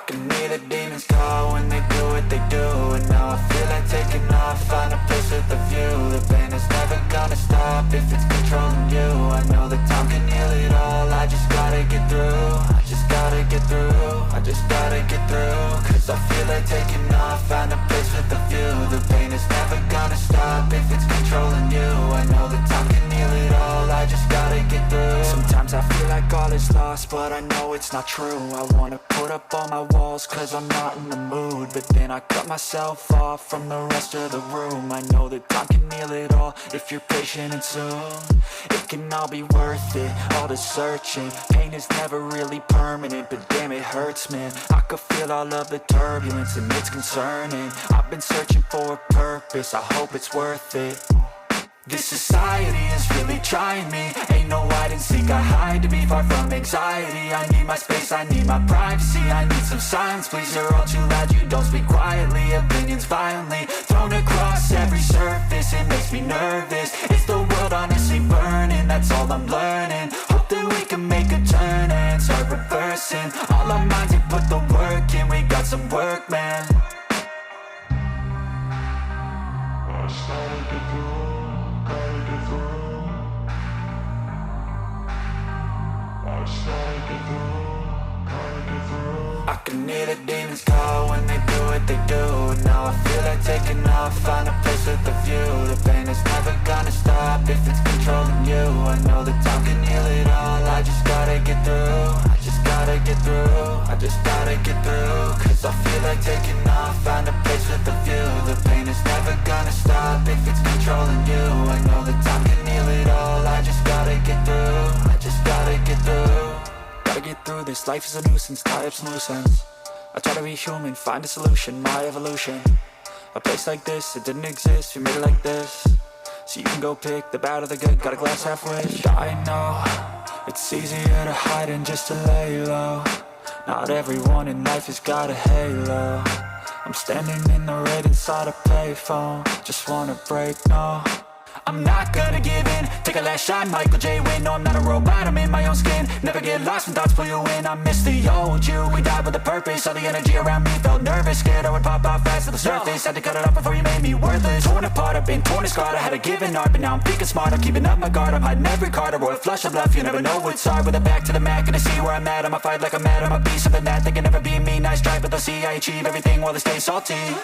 can hear the demons call when they do what they do. And now I feel like taking off, find a place with a view. The pain is never gonna stop if it's controlling you. I know that time can heal it all, I just gotta get through. I just gotta get through, I just gotta get through. Cause I feel like taking off, find a place with a view. The pain is never gonna stop if it's controlling you. I know that time can heal it all, I just gotta get through. Sometimes I feel like all is lost, but I know it's not true. I wanna put up all my walls cause I'm not in the mood, but then I cut myself off from the rest of the room. I know that time can heal it all if you're patient and soon it can all be worth it, all the searching. Pain is never really permanent, but damn it hurts, man. I could feel all of the turbulence and it's concerning. I've been searching for a purpose, I hope it's worth it. This society is really trying me. Ain't no hide and seek, I hide to be far from anxiety. I need my space, I need my privacy. I need some silence, please, you're all too loud. You don't speak quietly, opinions violently thrown across every surface. It makes me nervous, it's the world honestly burning. That's all I'm learning, hope that we can make a turn and start reversing all our minds and put the work in. We got some work, man. I started to do. I can hear the demons call when they do what they do. And now I feel like taking off, find a place with a view. The pain is never gonna stop if it's controlling you. I know that time can heal it all, I just gotta get through. I just gotta get through, I just gotta get through. Cause I feel like taking off, find a place with a view. The pain is never gonna stop if it's controlling you. I know that time can heal it all, I just gotta get through. I just gotta get through. Gotta get through this, life is a nuisance, tie up some loose ends. I try to be human, find a solution, my evolution. A place like this, it didn't exist, we made it like this. So you can go pick the bad or the good, got a glass halfway. I know, it's easier to hide than just to lay low. Not everyone in life has got a halo. I'm standing in the red inside a payphone, just wanna break, no. I'm not gonna give in, take a last shot, Michael J. Win. No, I'm not a robot, I'm in my own skin. Never get lost when thoughts pull you in. I miss the old you, we died with a purpose. All the energy around me felt nervous, scared I would pop off fast to the surface. Had to cut it off before you made me worthless. Torn apart, I've been torn and scarred. I had a given art, but now I'm thinking smart. I'm keeping up my guard, I'm hiding every card. A royal flush of left, you never know what's hard. With a back to the mat, gonna see where I'm at. I'ma fight like I'm mad, I'ma be something that they can never be me. Nice try, but they'll see I achieve everything while they stay salty. I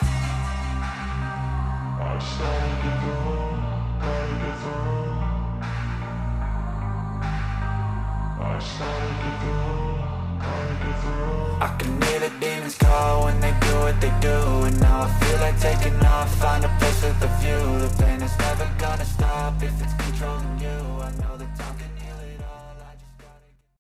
started to go. I can hear the demons call when they do what they do. And now I feel like taking off, find a place with a view. The pain is never gonna stop if it's